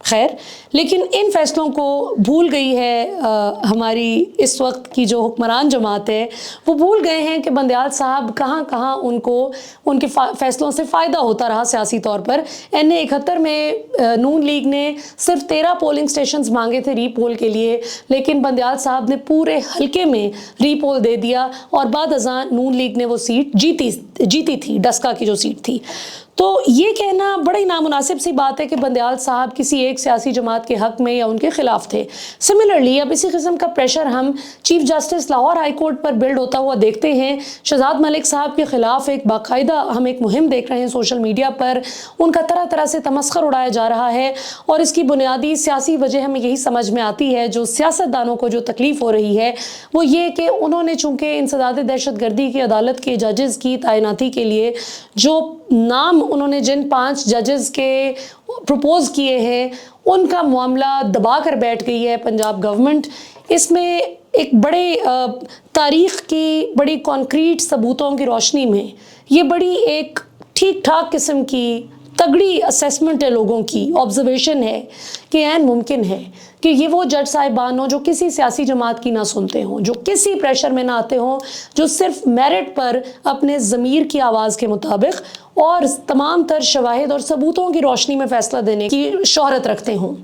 خیر، لیکن ان فیصلوں کو بھول گئی ہے ہماری اس وقت کی جو حکمران جماعت ہے، وہ بھول گئے ہیں کہ بندیال صاحب کہاں کہاں ان کے فیصلوں سے فائدہ ہوتا رہا سیاسی طور پر۔ N71 میں نون لیگ نے صرف 13 پولنگ سٹیشنز مانگے تھے ری پول کے لیے، لیکن بندیال صاحب نے پورے حلقے میں ری پول دے دیا اور بعد ازاں نون لیگ نے وہ سیٹ جیتی تھی، ڈسکا کی جو سیٹ تھی۔ تو یہ کہنا بڑی نامناسب سی بات ہے کہ بندیال صاحب کسی ایک سیاسی جماعت کے حق میں یا ان کے خلاف تھے۔ سملرلی اب اسی قسم کا پریشر ہم chief justice Lahore high court پر بلڈ ہوتا ہوا دیکھتے ہیں۔ شہزاد ملک صاحب کے خلاف ایک باقاعدہ ہم ایک مہم دیکھ رہے ہیں سوشل میڈیا پر، ان کا طرح طرح سے تمسخر اڑایا جا رہا ہے، اور اس کی بنیادی سیاسی وجہ ہمیں یہی سمجھ میں آتی ہے، جو سیاستدانوں کو جو تکلیف ہو رہی ہے وہ یہ کہ انہوں نے چونکہ انسداد دہشت گردی کی عدالت کے ججز کی تعیناتی کے لیے جو نام انہوں نے جن 5 ججز کے پروپوز کیے ہیں، ان کا معاملہ دبا کر بیٹھ گئی ہے پنجاب گورنمنٹ۔ اس میں ایک بڑے تاریخ کی بڑی کانکریٹ ثبوتوں کی روشنی میں یہ بڑی ایک ٹھیک ٹھاک قسم کی تگڑی اسیسمنٹ ہے، لوگوں کی آبزرویشن ہے کہ عین ممکن ہے کہ یہ وہ جج صاحبان ہوں جو کسی سیاسی جماعت کی نہ سنتے ہوں، جو کسی پریشر میں نہ آتے ہوں، جو صرف میرٹ پر اپنے ضمیر کی آواز کے مطابق اور تمام تر شواہد اور ثبوتوں کی روشنی میں فیصلہ دینے کی شہرت رکھتے ہوں۔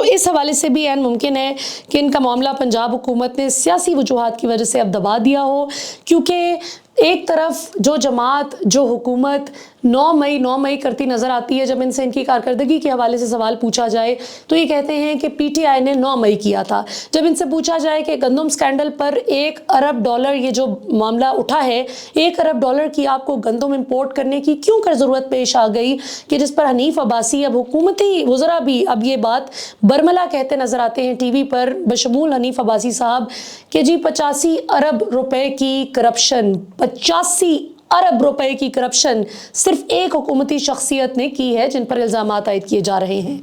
اس حوالے سے بھی عین ممکن ہے کہ ان کا معاملہ پنجاب حکومت نے سیاسی وجوہات کی وجہ سے اب دبا دیا ہو، کیونکہ ایک طرف جو جماعت، جو حکومت 9 مئی کرتی نظر آتی ہے، جب ان سے ان کی کارکردگی کے حوالے سے سوال پوچھا جائے تو یہ کہتے ہیں کہ پی ٹی آئی نے 9 مئی کیا تھا۔ جب ان سے پوچھا جائے کہ گندم سکینڈل پر $1 ارب یہ جو معاملہ اٹھا ہے، $1 ارب کی آپ کو گندم امپورٹ کرنے کی کیوں کر ضرورت پیش آ گئی، کہ جس پر حنیف عباسی اب حکومتی وزراء بھی اب یہ بات برملا کہتے نظر آتے ہیں ٹی وی پر، بشمول حنیف عباسی صاحب، کہ جی 85 ارب روپے کی کرپشن، 85 ارب روپے کی کرپشن صرف ایک حکومتی شخصیت نے کی ہے، جن پر الزامات عائد کیے جا رہے ہیں۔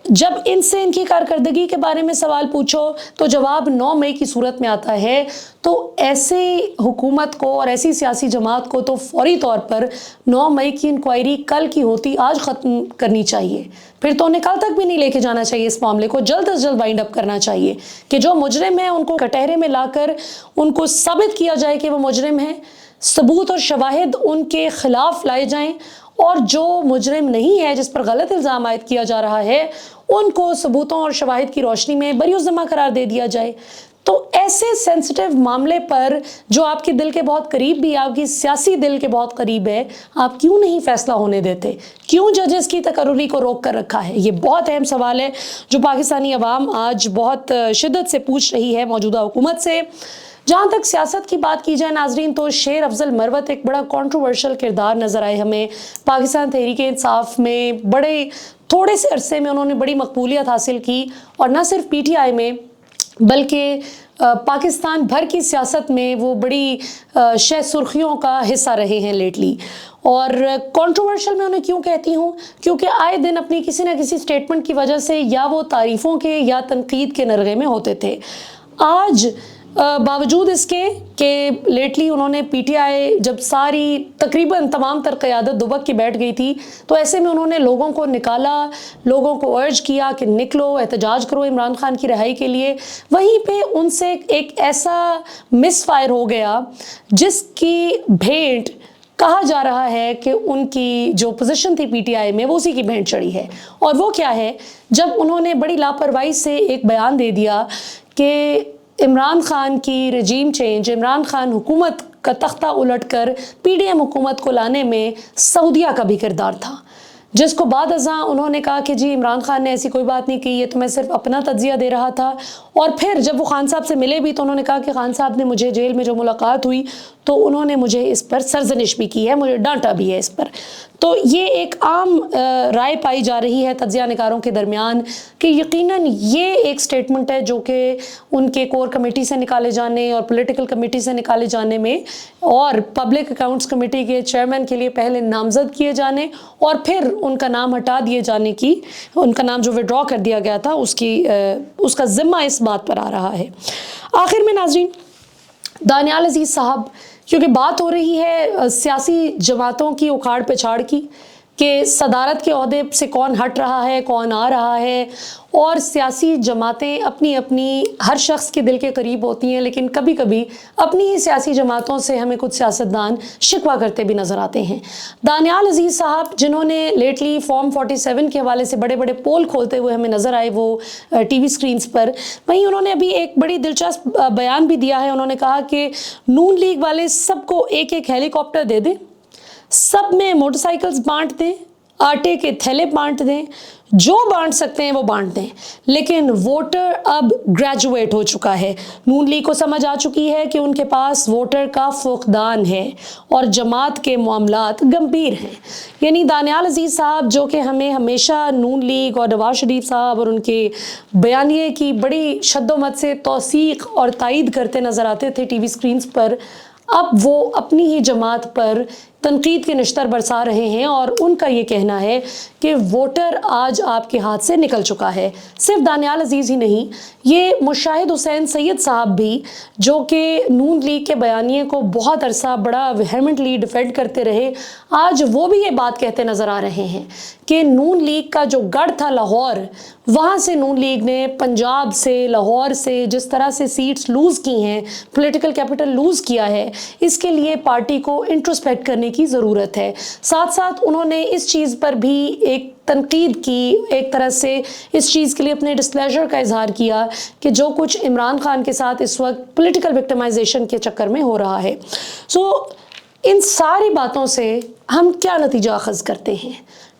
جب ان سے ان کی کارکردگی کے بارے میں سوال پوچھو تو جواب 9 مئی کی صورت میں آتا ہے، تو ایسے حکومت کو اور ایسی سیاسی جماعت کو تو فوری طور پر 9 مئی کی انکوائری کل کی ہوتی آج ختم کرنی چاہیے، پھر تو انہیں کل تک بھی نہیں لے کے جانا چاہیے، اس معاملے کو جلد از جلد وائنڈ اپ کرنا چاہیے کہ جو مجرم ہیں ان کو کٹہرے میں لا کر ان کو ثابت کیا جائے کہ وہ مجرم ہیں، ثبوت اور شواہد ان کے خلاف لائے جائیں، اور جو مجرم نہیں ہے، جس پر غلط الزام عائد کیا جا رہا ہے، ان کو ثبوتوں اور شواہد کی روشنی میں بری الذمہ قرار دے دیا جائے۔ تو ایسے سینسٹیو معاملے پر جو آپ کے دل کے بہت قریب بھی، آپ کی سیاسی دل کے بہت قریب ہے، آپ کیوں نہیں فیصلہ ہونے دیتے؟ کیوں ججز کی تقرری کو روک کر رکھا ہے؟ یہ بہت اہم سوال ہے جو پاکستانی عوام آج بہت شدت سے پوچھ رہی ہے موجودہ حکومت سے۔ جہاں تک سیاست کی بات کی جائے ناظرین، تو شیر افضل مروت ایک بڑا کنٹروورشل کردار نظر آئے ہمیں پاکستان تحریک انصاف میں۔ بڑے تھوڑے سے عرصے میں انہوں نے بڑی مقبولیت حاصل کی، اور نہ صرف پی ٹی آئی میں بلکہ پاکستان بھر کی سیاست میں وہ بڑی شہ سرخیوں کا حصہ رہے ہیں لیٹلی۔ اور کنٹروورشل میں انہیں کیوں کہتی ہوں؟ کیونکہ آئے دن اپنی کسی نہ کسی سٹیٹمنٹ کی وجہ سے یا وہ تعریفوں کے یا تنقید کے نرغے میں ہوتے تھے۔ آج باوجود اس کے کہ لیٹلی انہوں نے پی ٹی آئی جب ساری تقریباً تمام تر قیادت دبک کے بیٹھ گئی تھی، تو ایسے میں انہوں نے لوگوں کو نکالا، لوگوں کو ارج کیا کہ نکلو، احتجاج کرو عمران خان کی رہائی کے لیے۔ وہیں پہ ان سے ایک ایسا مس فائر ہو گیا جس کی بھینٹ کہا جا رہا ہے کہ ان کی جو پوزیشن تھی پی ٹی آئی میں وہ اسی کی بھینٹ چڑھی ہے۔ اور وہ کیا ہے؟ جب انہوں نے بڑی لاپرواہی سے ایک بیان دے دیا کہ عمران خان کی رجیم چینج، عمران خان حکومت کا تختہ الٹ کر پی ڈی ایم حکومت کو لانے میں سعودیہ کا بھی کردار تھا، جس کو بعد ازاں انہوں نے کہا کہ جی عمران خان نے ایسی کوئی بات نہیں کی، یہ تو میں صرف اپنا تجزیہ دے رہا تھا۔ اور پھر جب وہ خان صاحب سے ملے بھی تو انہوں نے کہا کہ خان صاحب نے مجھے جیل میں جو ملاقات ہوئی تو انہوں نے مجھے اس پر سرزنش بھی کی ہے، مجھے ڈانٹا بھی ہے اس پر۔ تو یہ ایک عام رائے پائی جا رہی ہے تجزیہ نگاروں کے درمیان کہ یقیناً یہ ایک سٹیٹمنٹ ہے جو کہ ان کے کور کمیٹی سے نکالے جانے اور پولیٹیکل کمیٹی سے نکالے جانے میں اور پبلک اکاؤنٹس کمیٹی کے چیئرمین کے لیے پہلے نامزد کیے جانے اور پھر ان کا نام ہٹا دیے جانے کی، ان کا نام جو وڈرا کر دیا گیا تھا اس کا ذمہ اس بات پر آ رہا ہے۔ آخر میں ناظرین، دانیال عزیز صاحب، کیونکہ بات ہو رہی ہے سیاسی جماعتوں کی اکھاڑ پچھاڑ کی، کہ صدارت کے عہدے سے کون ہٹ رہا ہے، کون آ رہا ہے، اور سیاسی جماعتیں اپنی اپنی ہر شخص کے دل کے قریب ہوتی ہیں، لیکن کبھی کبھی اپنی ہی سیاسی جماعتوں سے ہمیں کچھ سیاستدان شکوہ کرتے بھی نظر آتے ہیں۔ دانیال عزیز صاحب جنہوں نے لیٹلی فارم 47 کے حوالے سے بڑے بڑے پول کھولتے ہوئے ہمیں نظر آئے وہ ٹی وی سکرینز پر، وہیں انہوں نے ابھی ایک بڑی دلچسپ بیان بھی دیا ہے۔ انہوں نے کہا کہ نون لیگ والے سب کو ایک ایک ہیلی کاپٹر دے دیں، سب میں موٹر سائیکلز بانٹ دیں، آٹے کے تھیلے بانٹ دیں، جو بانٹ سکتے ہیں وہ بانٹ دیں، لیکن ووٹر اب گریجویٹ ہو چکا ہے۔ نون لیگ کو سمجھ آ چکی ہے کہ ان کے پاس ووٹر کا فقدان ہے اور جماعت کے معاملات گمبھیر ہیں۔ یعنی دانیال عزیز صاحب جو کہ ہمیں ہمیشہ نون لیگ اور نواز شریف صاحب اور ان کے بیانیے کی بڑی شد و مت سے توثیق اور تائید کرتے نظر آتے تھے ٹی وی سکرینز پر، اب وہ اپنی ہی جماعت پر تنقید کے نشتر برسا رہے ہیں، اور ان کا یہ کہنا ہے کہ ووٹر آج آپ کے ہاتھ سے نکل چکا ہے۔ صرف دانیال عزیز ہی نہیں، یہ مشاہد حسین سید صاحب بھی جو کہ نون لیگ کے بیانیے کو بہت عرصہ بڑا ویہمنٹلی ڈیفینڈ کرتے رہے، آج وہ بھی یہ بات کہتے نظر آ رہے ہیں کہ نون لیگ کا جو گڑھ تھا لاہور، وہاں سے نون لیگ نے پنجاب سے، لاہور سے جس طرح سے سیٹس لوز کی ہیں، پولیٹیکل کیپٹل لوز کیا ہے، اس کے لیے پارٹی کو انٹروسپیکٹ کرنے کی ضرورت ہے۔ ساتھ ساتھ انہوں نے اس چیز پر بھی ایک تنقید کی، ایک طرح سے اس چیز کے لیے اپنے ڈسپلیجر کا اظہار کیا کہ جو کچھ عمران خان کے ساتھ اس وقت پولیٹیکل وکٹمائزیشن کے چکر میں ہو رہا ہے۔ ان ساری باتوں سے ہم کیا نتیجہ اخذ کرتے ہیں؟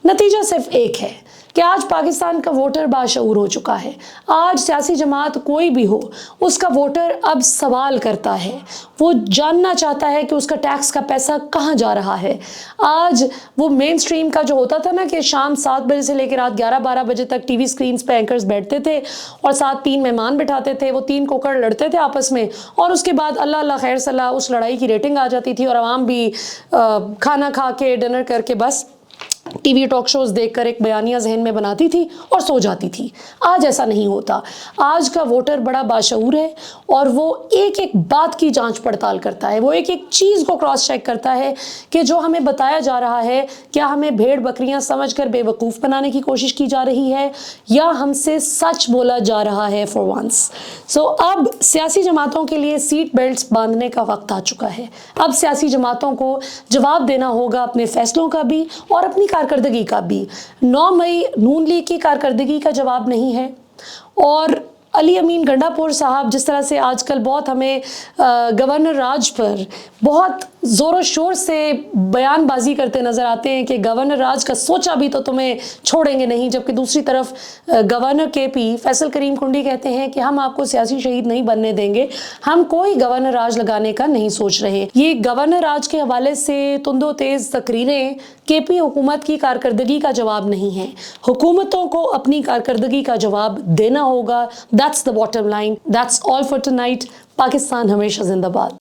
نتیجہ صرف ایک ہے کہ آج پاکستان کا ووٹر باشعور ہو چکا ہے۔ آج سیاسی جماعت کوئی بھی ہو، اس کا ووٹر اب سوال کرتا ہے، وہ جاننا چاہتا ہے کہ اس کا ٹیکس کا پیسہ کہاں جا رہا ہے۔ آج وہ مین سٹریم کا جو ہوتا تھا نا کہ شام 7 بجے سے لے کے رات 11-12 بجے تک ٹی وی سکرینز پہ اینکرز بیٹھتے تھے اور ساتھ 3 مہمان بٹھاتے تھے، وہ 3 کوکڑ لڑتے تھے آپس میں، اور اس کے بعد اللہ اللہ خیر صلاح اس لڑائی کی ریٹنگ آ جاتی تھی، اور عوام بھی کھانا کھا کے ڈنر کر کے بس ٹی وی ٹاک شوز دیکھ کر ایک بیانیہ ذہن میں بناتی تھی اور سو جاتی تھی۔ آج ایسا نہیں ہوتا۔ آج کا ووٹر بڑا باشعور ہے اور وہ ایک ایک بات کی جانچ پڑتال کرتا ہے، وہ ایک ایک چیز کو کراس چیک کرتا ہے کہ جو ہمیں بتایا جا رہا ہے کیا ہمیں بھیڑ بکریاں سمجھ کر بے وقوف بنانے کی کوشش کی جا رہی ہے یا ہم سے سچ بولا جا رہا ہے فار ونس۔ اب سیاسی جماعتوں کے لیے سیٹ بیلٹس باندھنے کا وقت آ چکا ہے۔ اب سیاسی جماعتوں کو جواب دینا ہوگا اپنے فیصلوں کا بھی اور اپنی کارکردگی کا بھی۔ 9 مئی نون لیگ کی کارکردگی کا جواب نہیں ہے، اور علی امین گنڈا پور صاحب جس طرح سے آج کل بہت ہمیں گورنر راج پر بہت زور و شور سے بیان بازی کرتے نظر آتے ہیں کہ گورنر راج کا سوچا بھی تو تمہیں چھوڑیں گے نہیں، جبکہ دوسری طرف گورنر کے پی فیصل کریم کنڈی کہتے ہیں کہ ہم آپ کو سیاسی شہید نہیں بننے دیں گے، ہم کوئی گورنر راج لگانے کا نہیں سوچ رہے۔ یہ گورنر راج کے حوالے سے تند و تیز تقریریں کے پی حکومت کی کارکردگی کا جواب نہیں ہے۔ حکومتوں کو اپنی کارکردگی کا جواب دینا ہوگا۔ That's the bottom line. That's all for tonight. Pakistan ہمیشہ زندہ باد۔